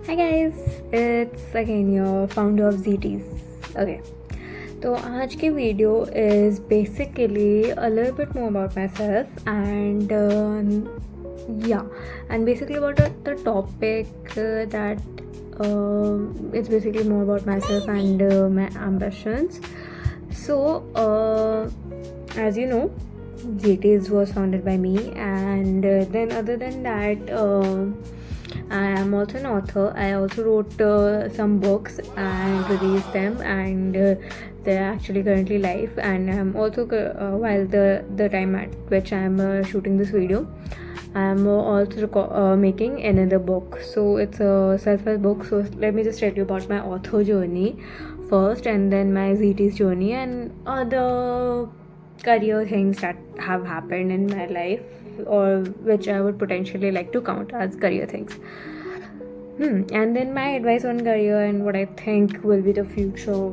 Hi guys, it's again your founder of ZTs. Okay, तो आज की video is basically a little bit more about myself and and basically about the topic that it's basically more about myself and my ambitions. So, as you know, GTs was founded by me, and then other than that. I am also an author. I also wrote some books and released them, and they're actually currently live. And I'm also while the time at which I'm shooting this video, I'm also making another book. So it's a self-help book. So let me just tell you about my author journey first, and then my ZT's journey and other career things that have happened in my life or which I would potentially like to count as career things. And then my advice on career and what I think will be the future.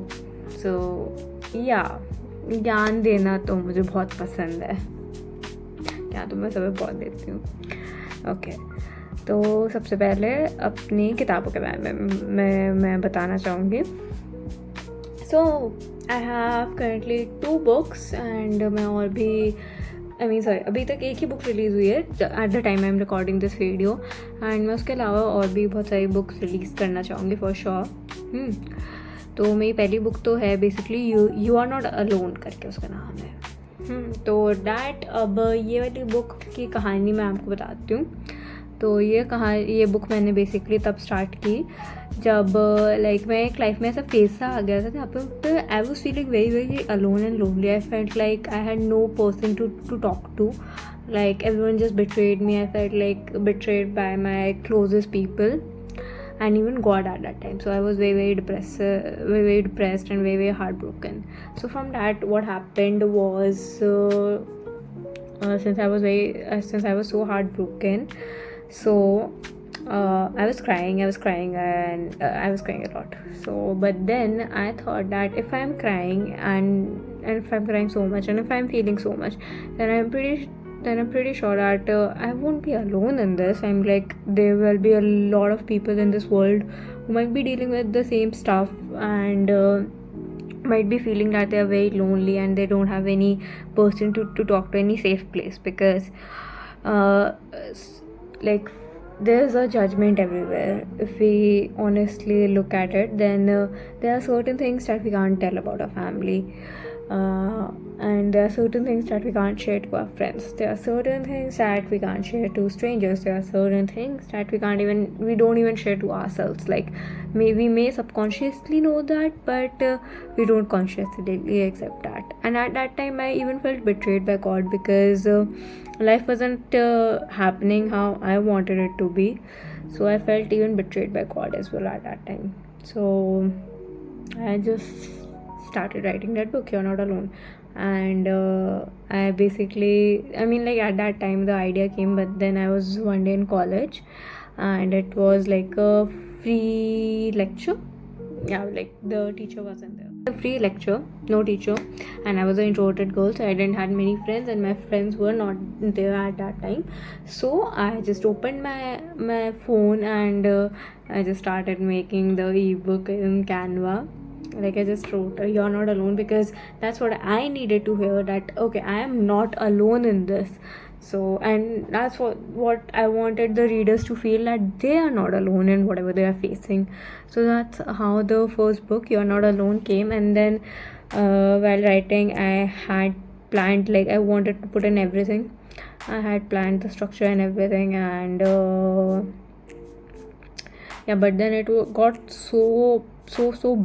So yeah, ज्ञान देना तो मुझे बहुत पसंद है, क्या तो मैं सब बहुत देती हूँ. ओके, तो सबसे पहले अपनी किताबों के बारे में मैं बताना चाहूँगी. So I have currently 2 books and मैं और भी अभी तक एक ही बुक रिलीज़ हुई है at the time I am recording this video, and मैं उसके अलावा और भी बहुत सारी बुक्स रिलीज़ करना चाहूँगी फॉर श्योर. तो मेरी पहली बुक तो है basically you are not alone करके उसका नाम है. तो डैट अब ये वाली बुक की कहानी मैं आपको बताती हूँ. तो ये बुक मैंने बेसिकली तब स्टार्ट की जब लाइक मैं एक लाइफ में ऐसा फेज सा आ गया था जहाँ पे I was feeling very very alone and lonely. I felt like I had no person to talk to. Like everyone just betrayed me. I felt like betrayed by my closest people and even God at that time. So I was very depressed and very heartbroken. So from that, what happened was since I was so heartbroken, so I was crying and I was crying a lot. So but then I thought that if I'm crying and if I'm crying so much and if I'm feeling so much, then I'm pretty sure that I won't be alone in this. I'm like, there will be a lot of people in this world who might be dealing with the same stuff and might be feeling that they are very lonely and they don't have any person to talk to, any safe place, because like there's a judgment everywhere. If we honestly look at it, then there are certain things that we can't tell about our family, and there are certain things that we can't share to our friends. There are certain things that we can't share to strangers. There are certain things that we don't even share to ourselves. Like we may subconsciously know that, but we don't consciously accept that. And at that time I even felt betrayed by God, because life wasn't happening how I wanted it to be. So I felt even betrayed by God as well at that time. So I just started writing that book, You're Not Alone. And I basically, like at that time the idea came, but then I was one day in college and it was like a free lecture. Yeah, like the teacher wasn't there. A free lecture, no teacher, and I was an introverted girl, so I didn't have many friends and my friends were not there at that time. So I just opened my phone and I just started making the ebook in Canva. Like I just wrote You're Not Alone, because that's what I needed to hear, that okay, I am not alone in this. So, and that's what I wanted the readers to feel, that they are not alone in whatever they are facing. So that's how the first book, You're Not Alone, came. And then while writing, I had planned, like I wanted to put in everything. I had planned the structure and everything, and but then it got so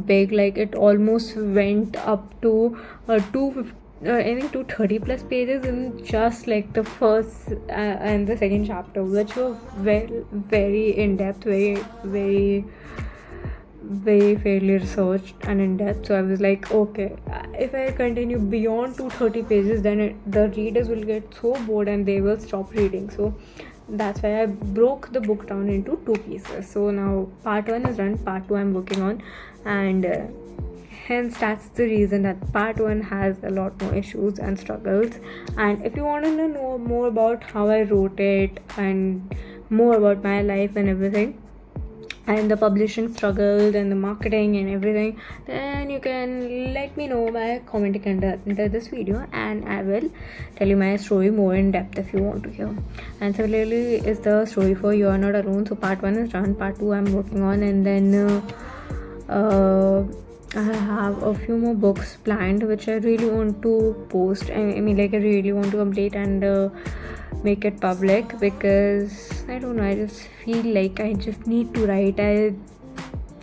big. Like it almost went up to 250, I think 230 plus pages in just like the first and the second chapter, which were very in depth, very fairly researched and in depth. So I was like, okay, if I continue beyond 230 pages, then the readers will get so bored and they will stop reading. So that's why I broke the book down into 2 pieces. So now part 1 is done, part 2 I'm working on, and hence that's the reason that part 1 has a lot more issues and struggles. And if you want to know more about how I wrote it and more about my life and everything, and the publishing struggles and the marketing and everything, then you can let me know by commenting under this video, and I will tell you my story more in depth if you want to hear. And similarly is the story for You Are Not Alone. So part 1 is done, part 2 I'm working on, and then I have a few more books planned which I really want to post. I mean, like, I really want to complete and make it public, because I don't know, I just feel like I just need to write. I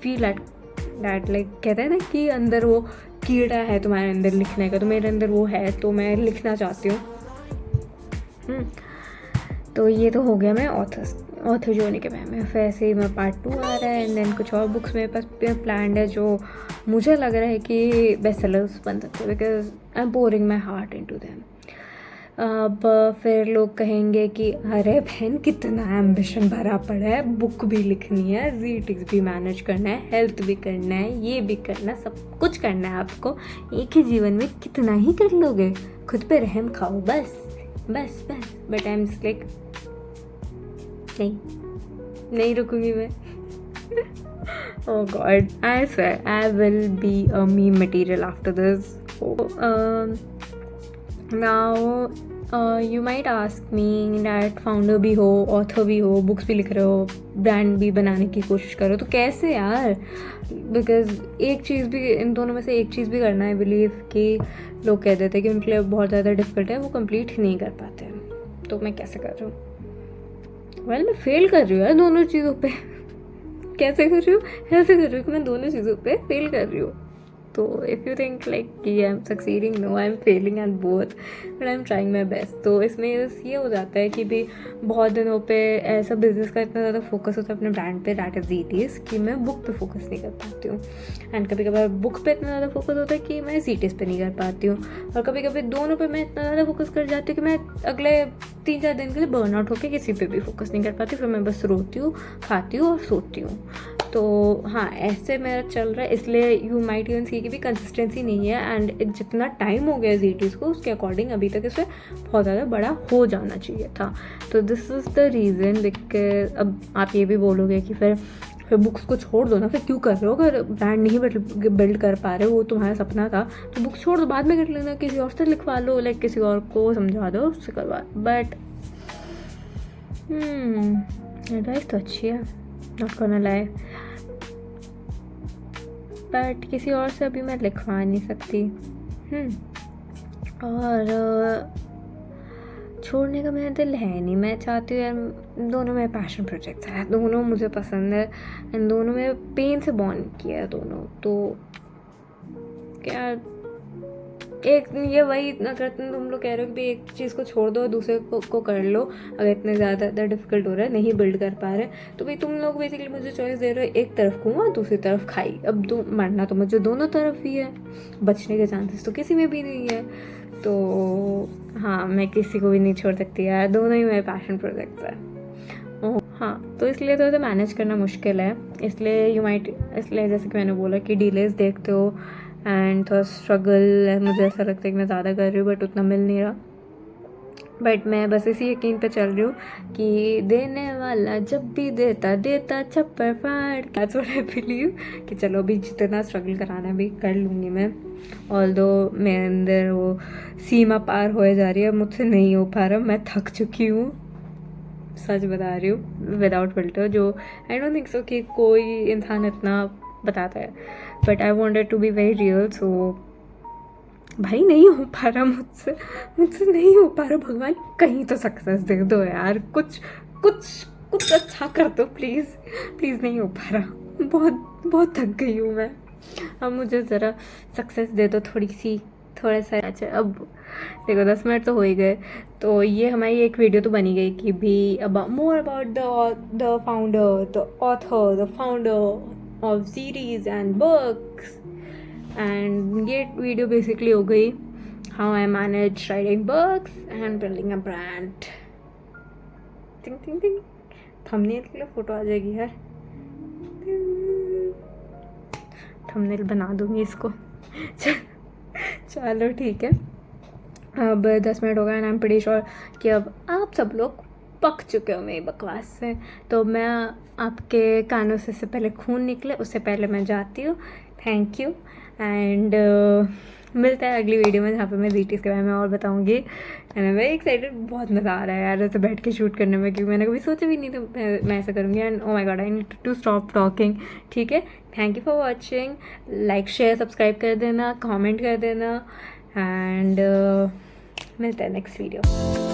feel that like, कहते हैं ना कि अंदर वो कीड़ा है तुम्हारे अंदर लिखने का, तो मेरे अंदर वो है, तो मैं लिखना चाहती हूँ. तो ये तो हो गया मैं ऑथर जो होने के बाद में. फिर ऐसे ही मैं पार्ट 2 आ रहा है, एंड देन कुछ और बुक्स मेरे पास प्लान है जो मुझे लग रहा है कि बेस्ट सेलर्स बन सकते हैं, because I am pouring my heart into them. अब फिर लोग कहेंगे कि अरे बहन कितना एम्बिशन भरा पड़ा है, बुक भी लिखनी है, जीटीज भी मैनेज करना है, हेल्थ भी करना है, ये भी करना, सब कुछ करना है आपको. एक ही जीवन में कितना ही कर लोगे, खुद पे रहम खाओ बस बस बस. बट आई एम लाइक नहीं रुकूंगी मैं. Oh God, I swear I will be a meme material after this. Now you might ask me that founder भी हो, author भी हो, books भी लिख रहे हो, brand भी बनाने की कोशिश करो, तो कैसे यार? Because एक चीज़ भी, इन दोनों में से एक चीज़ भी करना है. बिलीव कि लोग कह देते हैं कि उनके लिए बहुत ज़्यादा डिफिकल्ट है, वो कंप्लीट ही नहीं कर पाते हैं. तो मैं कैसे कर रही हूँ? मैं फेल कर रही हूँ यार दोनों चीज़ों पे. कैसे कर रही हूँ? ऐसे कर रही हूँ कि मैं दोनों चीज़ों पे फेल कर रही हूँ. तो इफ़ यू थिंक लाइक कि I am succeeding, no, I am failing at both, but I am trying my best. तो इसमें बस ये हो जाता है कि भी बहुत दिनों पे ऐसा बिजनेस का इतना ज़्यादा फोकस होता है अपने ब्रांड पे, दैट इज़ जीटीज, कि मैं बुक पे फोकस नहीं कर पाती हूँ. एंड कभी कभार बुक पे इतना ज़्यादा फोकस होता है कि मैं जीटीज पे नहीं कर पाती हूँ. और कभी कभी दोनों पे मैं इतना ज़्यादा फोकस कर जाती हूँ कि मैं अगले 3-4 दिन के लिए बर्न आउट होकर किसी पे भी फोकस नहीं कर पाती. फिर मैं बस रोती हूँ, खाती हूँ और सोती हूँ. तो हाँ, ऐसे मेरा चल रहा है. इसलिए यू माइट इवन सी कि भी कंसिस्टेंसी नहीं है. एंड जितना टाइम हो गया जीटीज़ को, उसके अकॉर्डिंग अभी तक इसे बहुत ज़्यादा बड़ा हो जाना चाहिए था. तो this is the reason. Because अब आप ये भी बोलोगे कि फिर बुक्स को छोड़ दो ना, फिर क्यों कर रहे हो? अगर ब्रांड नहीं बिल्ड कर पा रहे हो, वो तुम्हारा सपना था, तो बुक्स छोड़ दो, बाद में कर लेना, किसी और से लिखवा लो, लाइक किसी और को समझा दो, उससे करवा. बट एडवाइस तो अच्छी है, नॉट गोना लाई, बट किसी और से अभी मैं लिखवा नहीं सकती. और छोड़ने का मेरा दिल है नहीं. मैं चाहती हूँ यार, दोनों में पैशन प्रोजेक्ट्स हैं, दोनों मुझे पसंद है, एंड दोनों में पेन से बॉन्ड किया है दोनों. तो क्या एक ये वही अगर तुम लोग कह रहे हो कि एक चीज़ को छोड़ दो, दूसरे को कर लो, अगर इतने ज़्यादा डिफिकल्ट हो रहा है, नहीं बिल्ड कर पा रहे, तो भाई तुम लोग बेसिकली मुझे चॉइस दे रहे हो, एक तरफ कुआं, दूसरी तरफ खाई. अब मरना तो मुझे दोनों तरफ ही है, बचने के चांसेस तो किसी में भी नहीं है. तो हाँ, मैं किसी को भी नहीं छोड़ सकती यार, दोनों ही मेरे पैशन प्रोजेक्ट्स है. हाँ, तो इसलिए तो मैनेज करना मुश्किल है. इसलिए जैसे कि मैंने बोला कि डिलेज देखते हो एंड थोड़ा स्ट्रगल है. मुझे ऐसा लगता है कि मैं ज़्यादा कर रही हूँ, बट उतना मिल नहीं रहा. बट मैं बस इसी यकीन पे चल रही हूँ कि देने वाला जब भी देता छप्पर फाड़. दैट्स व्हाट आई बिलीव कि चलो अभी जितना स्ट्रगल कराना है भी कर लूँगी मैं. ऑल्दो मेरे अंदर वो सीमा पार हो जा रही है, मुझसे नहीं हो पा रहा, मैं थक चुकी हूँ, सच बता रही हूँ, विदाउट फिल्टर. जो आई डोंट थिंक सो कि कोई इंसान इतना बताता है, but I wanted to be very real. So भाई नहीं हो पा रहा मुझसे नहीं हो पा रहा. भगवान कहीं तो सक्सेस दे दो यार, कुछ अच्छा कर दो प्लीज़. नहीं हो पा रहा, बहुत थक गई हूँ मैं. अब मुझे ज़रा सक्सेस दे दो थोड़ा सा. अच्छा, अब देखो 10 मिनट तो हो ही गए, तो ये हमारी एक वीडियो तो बनी गई कि भी more about the founder, the author, the founder of series and books. And ये वीडियो बेसिकली हो गई how I manage writing books and building a brand. Think thumbnail के लिए फ़ोटो आ जाएगी यार, थंबनेल बना दूँगी इसको. चलो ठीक है, अब 10 मिनट हो गए and I am pretty sure कि अब आप सब लोग पक चुके हो मेरी बकवास से। तो मैं आपके कानों से पहले खून निकले उससे पहले मैं जाती हूँ। थैंक यू एंड मिलता है अगली वीडियो में जहाँ पे मैं जीटीज़ के बारे में और बताऊँगी। एंड आई वेरी एक्साइटेड, बहुत मज़ा आ रहा है यार ऐसे बैठ के शूट करने में, क्योंकि मैंने कभी सोचा भी नहीं था मैं ऐसा करूँगी। And oh my God, I need to stop talking. ठीक है, thank you for watching. Like share subscribe कर देना, कमेंट कर देना एंड मिलता है नेक्स्ट वीडियो।